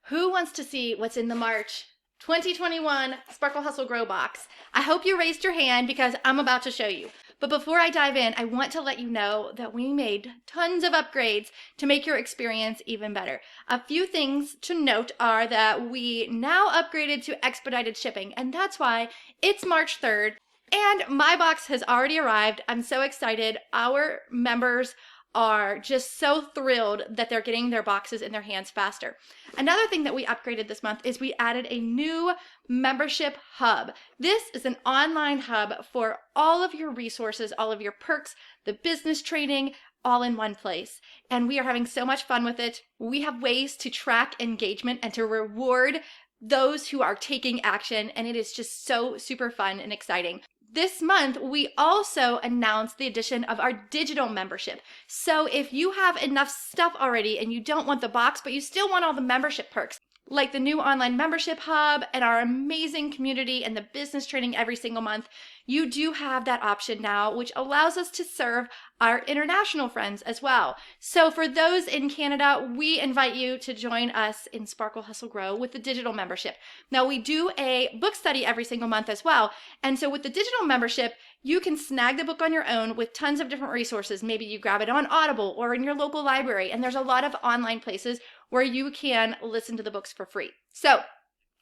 Who wants to see what's in the March 2021 Sparkle Hustle Grow box? I hope you raised your hand because I'm about to show you. But before I dive in, I want to let you know that we made tons of upgrades to make your experience even better. A few things to note are that we now upgraded to expedited shipping, and that's why it's March 3rd, and my box has already arrived. I'm so excited. Our members are just so thrilled that they're getting their boxes in their hands faster. Another thing that we upgraded this month is we added a new membership hub. This is an online hub for all of your resources, all of your perks, the business training, all in one place. And we are having so much fun with it. We have ways to track engagement and to reward those who are taking action, and it is just so super fun and exciting. This month, we also announced the addition of our digital membership. So if you have enough stuff already and you don't want the box, but you still want all the membership perks, like the new online membership hub and our amazing community and the business training every single month, you do have that option now, which allows us to serve our international friends as well. So for those in Canada, we invite you to join us in Sparkle Hustle Grow with the digital membership. Now we do a book study every single month as well. And so with the digital membership, you can snag the book on your own with tons of different resources. Maybe you grab it on Audible or in your local library. And there's a lot of online places where you can listen to the books for free. So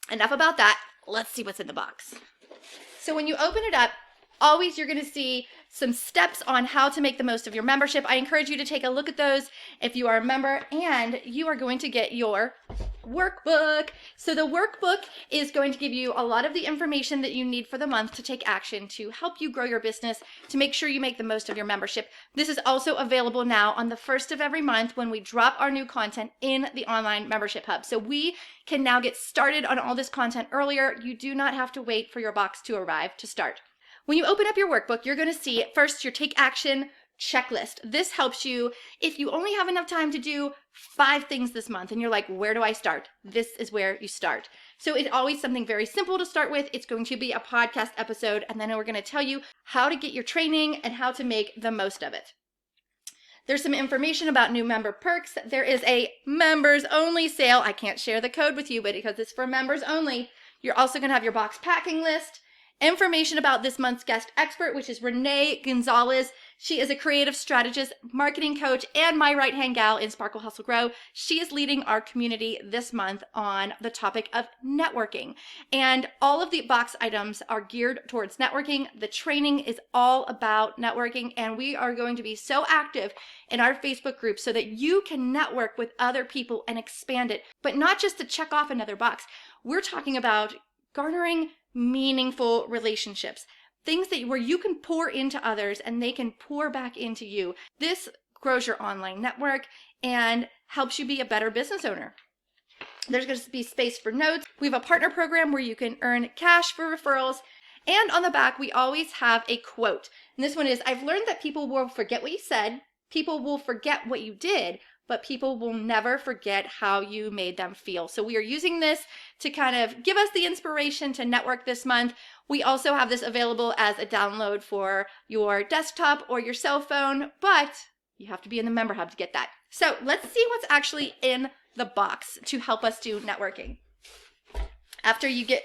enough about that. Let's see what's in the box. So when you open it up, always you're going to see some steps on how to make the most of your membership. I encourage you to take a look at those if you are a member, and you are going to get your workbook. So the workbook is going to give you a lot of the information that you need for the month to take action to help you grow your business, to make sure you make the most of your membership. This is also available now on the first of every month when we drop our new content in the online membership hub. So we can now get started on all this content earlier. You do not have to wait for your box to arrive to start. When you open up your workbook, you're going to see first your take action checklist. This helps you if you only have enough time to do 5 things this month and you're like, where do I start? This is where you start. So it's always something very simple to start with. It's going to be a podcast episode, and then we're going to tell you how to get your training and how to make the most of it. There's some information about new member perks. There is a members only sale. I can't share the code with you, but because it's for members only, you're also going to have your box packing list. Information about this month's guest expert, which is Renee Gonzalez. She is a creative strategist, marketing coach, and my right-hand gal in Sparkle Hustle Grow. She is leading our community this month on the topic of networking. And all of the box items are geared towards networking. The training is all about networking, and we are going to be so active in our Facebook group so that you can network with other people and expand it, but not just to check off another box. We're talking about garnering meaningful relationships, things that where you can pour into others and they can pour back into you. This grows your online network and helps you be a better business owner. There's going to be space for notes. We have a partner program where you can earn cash for referrals. And on the back, we always have a quote. And this one is, I've learned that people will forget what you said, people will forget what you did, but people will never forget how you made them feel. So we are using this to kind of give us the inspiration to network this month. We also have this available as a download for your desktop or your cell phone, but you have to be in the member hub to get that. So let's see what's actually in the box to help us do networking. After you get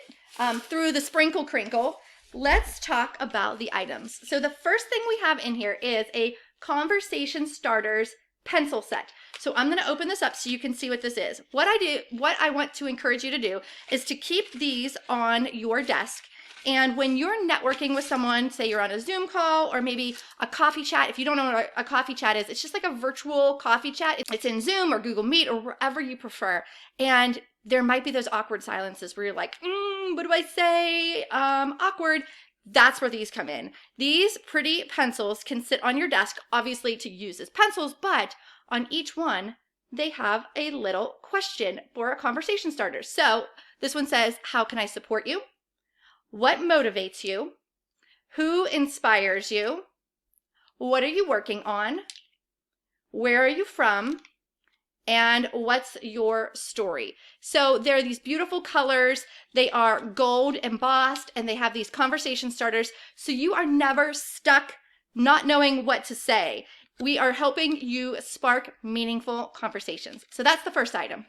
through the sprinkle crinkle, let's talk about the items. So the first thing we have in here is a conversation starters pencil set. So I'm going to open this up so you can see what this is. What I want to encourage you to do is to keep these on your desk. And when you're networking with someone, say you're on a Zoom call or maybe a coffee chat, if you don't know what a coffee chat is, it's just like a virtual coffee chat. It's in Zoom or Google Meet or wherever you prefer. And there might be those awkward silences where you're like, what do I say? Awkward. That's where these come in. These pretty pencils can sit on your desk, obviously to use as pencils, but on each one, they have a little question for a conversation starter. So this one says, how can I support you? What motivates you? Who inspires you? What are you working on? Where are you from? And what's your story? So there are these beautiful colors. They are gold embossed, and they have these conversation starters. So you are never stuck not knowing what to say. We are helping you spark meaningful conversations. So that's the first item.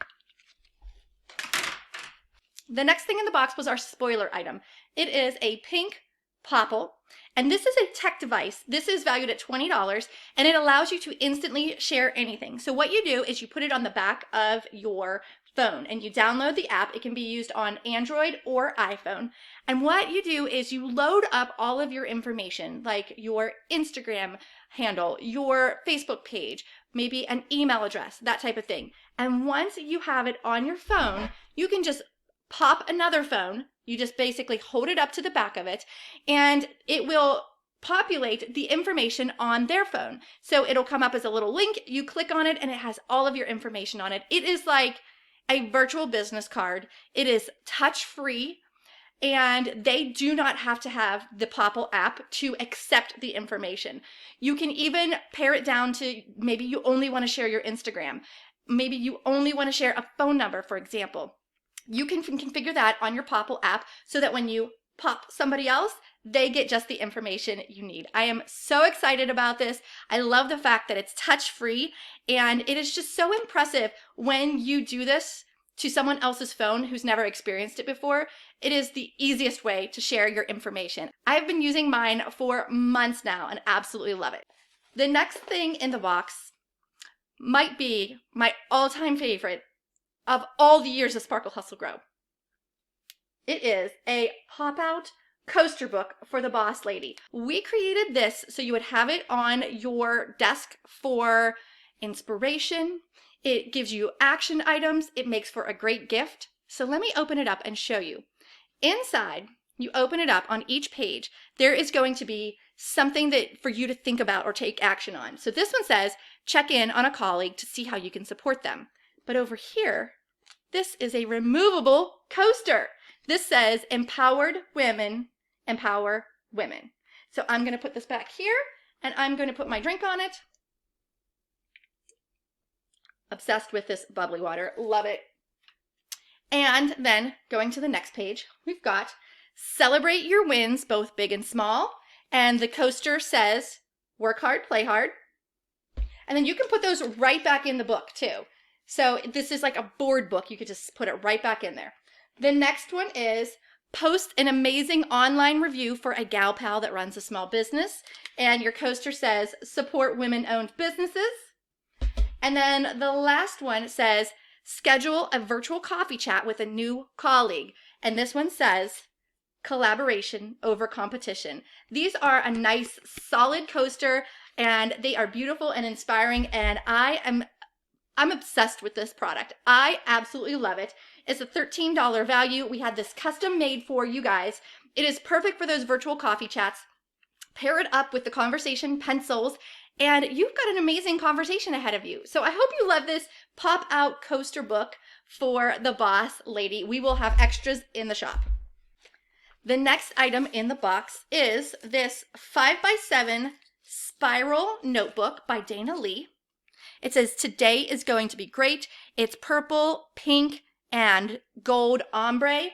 The next thing in the box was our spoiler item. It is a pink Popple, and this is a tech device. This is valued at $20, and it allows you to instantly share anything. So what you do is you put it on the back of your phone and you download the app. It can be used on Android or iPhone. And what you do is you load up all of your information, like your Instagram handle, your Facebook page, maybe an email address, that type of thing. And once you have it on your phone, you can just pop another phone. You just basically hold it up to the back of it and it will populate the information on their phone. So it'll come up as a little link. You click on it and it has all of your information on it. It is like a virtual business card. It is touch free and they do not have to have the Popple app to accept the information. You can even pare it down to maybe you only want to share your Instagram. Maybe you only want to share a phone number, for example. You can configure that on your Popple app so that when you pop somebody else, they get just the information you need. I am so excited about this. I love the fact that it's touch-free, and it is just so impressive when you do this to someone else's phone who's never experienced it before. It is the easiest way to share your information. I've been using mine for months now and absolutely love it. The next thing in the box might be my all-time favorite of all the years of Sparkle Hustle Grow. It is a pop-out coaster book for the boss lady. We created this so you would have it on your desk for inspiration. It gives you action items. It makes for a great gift. So let me open it up and show you. Inside, you open it up on each page, there is going to be something that for you to think about or take action on. So this one says, check in on a colleague to see how you can support them. But over here, this is a removable coaster. This says, empowered women empower women. So I'm going to put this back here and I'm going to put my drink on it. Obsessed with this bubbly water. Love it. And then going to the next page, we've got celebrate your wins, both big and small. And the coaster says, work hard, play hard. And then you can put those right back in the book too. So this is like a board book. You could just put it right back in there. The next one is post an amazing online review for a gal pal that runs a small business. And your coaster says support women-owned businesses. And then the last one says schedule a virtual coffee chat with a new colleague. And this one says collaboration over competition. These are a nice solid coaster and they are beautiful and inspiring, and I'm obsessed with this product. I absolutely love it. It's a $13 value. We had this custom made for you guys. It is perfect for those virtual coffee chats. Pair it up with the conversation pencils and you've got an amazing conversation ahead of you. So I hope you love this pop-out coaster book for the boss lady. We will have extras in the shop. The next item in the box is this 5x7 spiral notebook by Dana Lee. It says, today is going to be great. It's purple, pink, and gold ombre.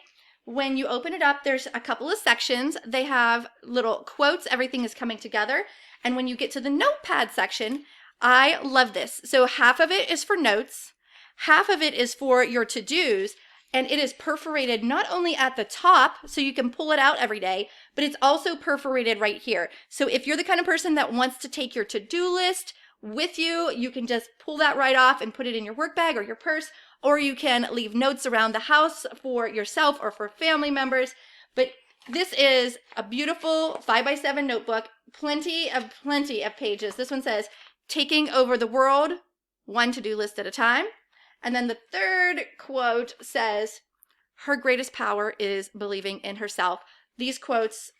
When you open it up, there's a couple of sections. They have little quotes. Everything is coming together. And when you get to the notepad section, I love this. So half of it is for notes. Half of it is for your to-dos. And it is perforated not only at the top, so you can pull it out every day, but it's also perforated right here. So if you're the kind of person that wants to take your to-do list with you, you can just pull that right off and put it in your work bag or your purse, or you can leave notes around the house for yourself or for family members. But this is a beautiful 5x7 notebook, plenty of pages. This one says, taking over the world, one to-do list at a time. And then the third quote says, her greatest power is believing in herself. These quotes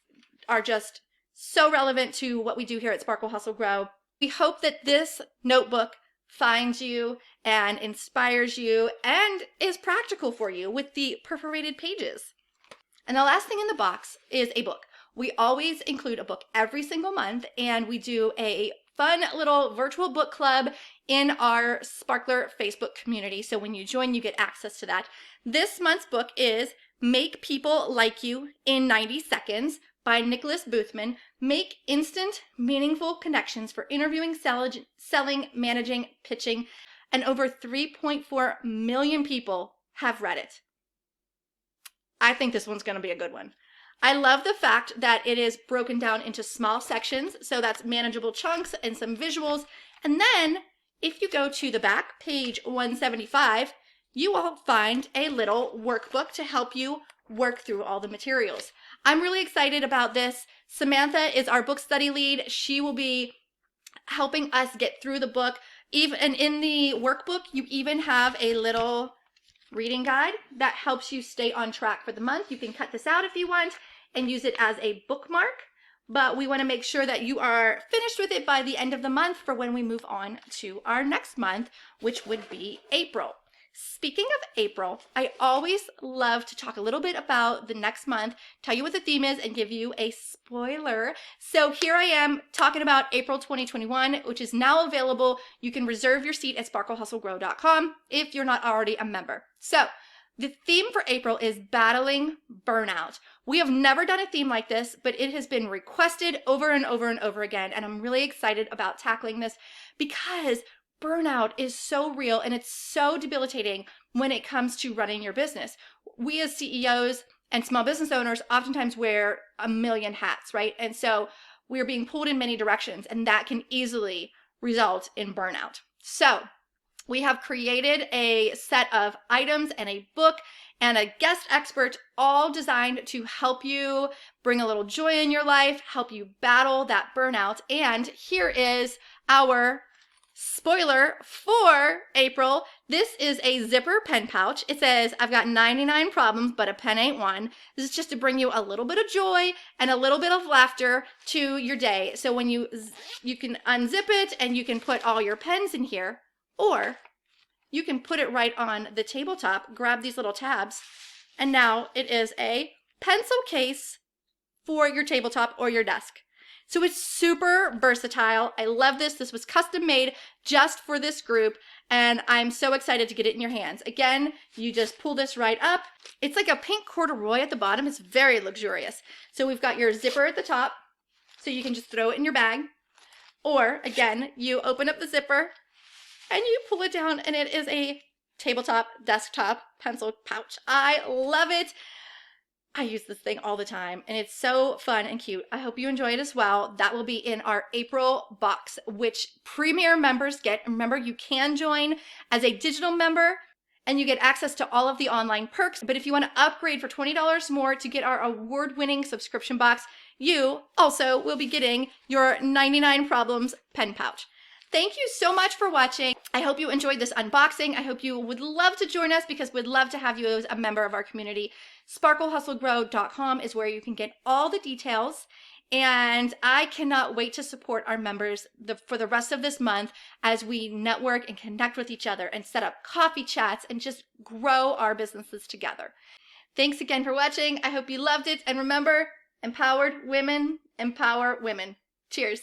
are just so relevant to what we do here at Sparkle Hustle Grow. We hope that this notebook finds you and inspires you and is practical for you with the perforated pages. And the last thing in the box is a book. We always include a book every single month, and we do a fun little virtual book club in our Sparkler Facebook community. So when you join, you get access to that. This month's book is Make People Like You in 90 Seconds by Nicholas Boothman. Make instant, meaningful connections for interviewing, selling, managing, pitching, and over 3.4 million people have read it. I think this one's going to be a good one. I love the fact that it is broken down into small sections, so that's manageable chunks and some visuals. And then if you go to the back, page 175, you will find a little workbook to help you work through all the materials. I'm really excited about this. Samantha is our book study lead. She will be helping us get through the book. Even in the workbook, you even have a little reading guide that helps you stay on track for the month. You can cut this out if you want and use it as a bookmark, but we want to make sure that you are finished with it by the end of the month for when we move on to our next month, which would be April. Speaking of April, I always love to talk a little bit about the next month, tell you what the theme is, and give you a spoiler. So here I am talking about April 2021, which is now available. You can reserve your seat at sparklehustlegrow.com if you're not already a member. So the theme for April is battling burnout. We have never done a theme like this, but it has been requested over and over and over again, and I'm really excited about tackling this because burnout is so real and it's so debilitating when it comes to running your business. We as CEOs and small business owners oftentimes wear a million hats, right? And so we're being pulled in many directions, and that can easily result in burnout. So we have created a set of items and a book and a guest expert, all designed to help you bring a little joy in your life, help you battle that burnout. And here is our spoiler for April. This is a zipper pen pouch. It says, I've got 99 problems, but a pen ain't one. This is just to bring you a little bit of joy and a little bit of laughter to your day. So when you can unzip it and you can put all your pens in here, or you can put it right on the tabletop, grab these little tabs, and now it is a pencil case for your tabletop or your desk. So it's super versatile. I love this. This was custom made just for this group, and I'm so excited to get it in your hands. Again, you just pull this right up. It's like a pink corduroy at the bottom. It's very luxurious. So we've got your zipper at the top, so you can just throw it in your bag. Or again, you open up the zipper and you pull it down, and it is a tabletop, desktop pencil pouch. I love it. I use this thing all the time, and it's so fun and cute. I hope you enjoy it as well. That will be in our April box, which Premier members get. Remember, you can join as a digital member, and you get access to all of the online perks. But if you want to upgrade for $20 more to get our award-winning subscription box, you also will be getting your 99 Problems pen pouch. Thank you so much for watching. I hope you enjoyed this unboxing. I hope you would love to join us because we'd love to have you as a member of our community. SparkleHustleGrow.com is where you can get all the details. And I cannot wait to support our members for the rest of this month as we network and connect with each other and set up coffee chats and just grow our businesses together. Thanks again for watching. I hope you loved it. And remember, empowered women empower women. Cheers.